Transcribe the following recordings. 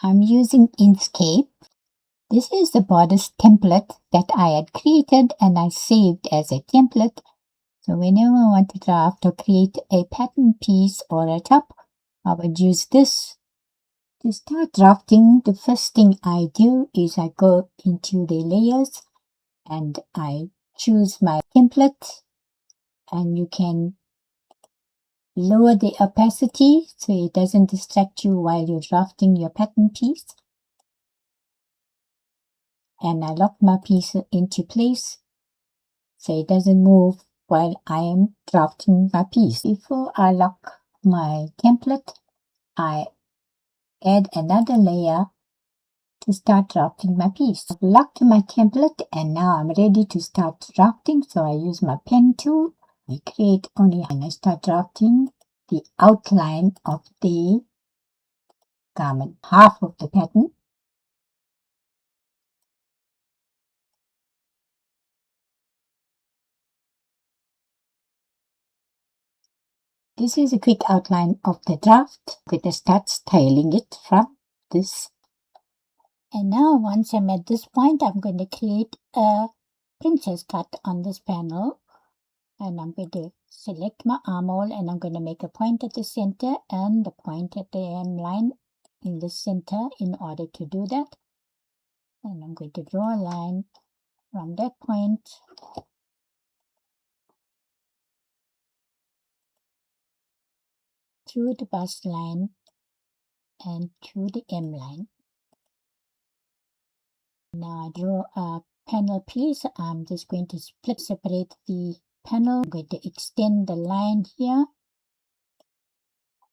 I'm using Inkscape. This is the bodice template that I had created and I saved as a template. So whenever I want to draft or create a pattern piece or a top, I would use this. To start drafting, the first thing I do is I go into the layers and I choose my template, and you can lower the opacity so it doesn't distract you while you're drafting your pattern piece. And I lock my piece into place so it doesn't move while I am drafting my piece. Before I lock my template, I add another layer to start drafting my piece. I've locked my template and now I'm ready to start drafting. So I use my pen tool. I create only and I start drafting the outline of the garment, half of the pattern. This is a quick outline of the draft. I'm going to start styling it from this. And now once I'm at this point, I'm going to create a princess cut on this panel. And I'm going to select my armhole and I'm going to make a point at the center and the point at the hem line in the center in order to do that. And I'm going to draw a line from that point through the bust line and through the hem line. Now I draw a panel piece. I'm just going to separate the panel. I'm going to extend the line here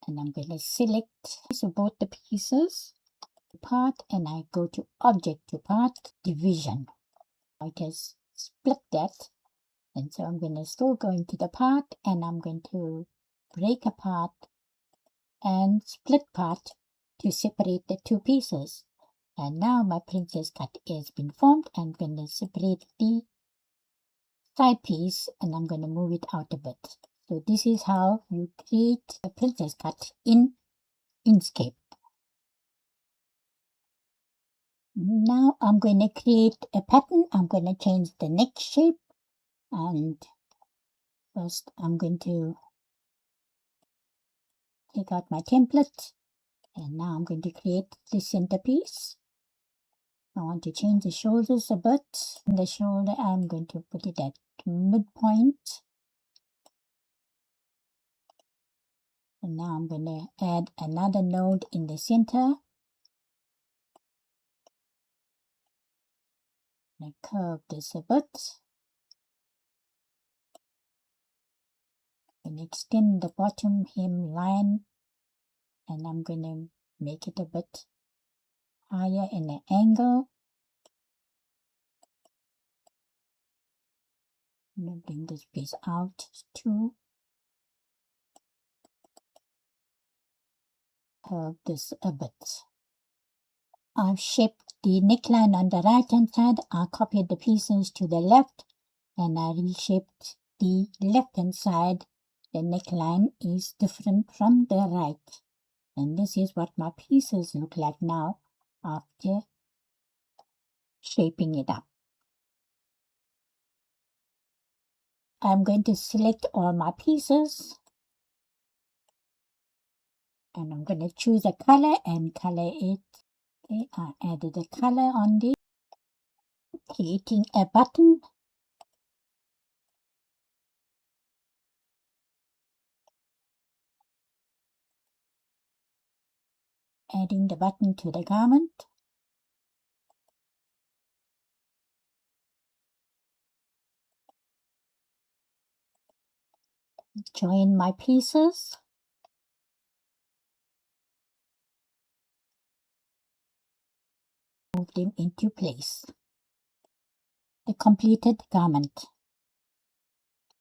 and I'm going to select both the pieces part and I go to object to part division. I just split that, and so I'm going to still go into the part and I'm going to break apart and split part to separate the two pieces. And now my princess cut has been formed. I'm going to separate the side piece and I'm going to move it out a bit. So this is how you create a princess cut in Inkscape. Now I'm going to create a pattern. I'm going to change the neck shape, and first I'm going to take out my template and now I'm going to create the centerpiece. I want to change the shoulders a bit. In the shoulder I'm going to put it at midpoint, and now I'm going to add another node in the center and curve this a bit and extend the bottom hem line, and I'm going to make it a bit higher in an angle. I'm going to bring this piece out to curve this a bit. I've shaped the neckline on the right hand side. I copied the pieces to the left and I reshaped the left hand side. The neckline is different from the right, and this is what my pieces look like now after shaping it up. I'm going to select all my pieces and I'm going to choose a color and color it. Okay, I added a color on this, creating a button. Adding the button to the garment. Join my pieces. Move them into place. The completed garment.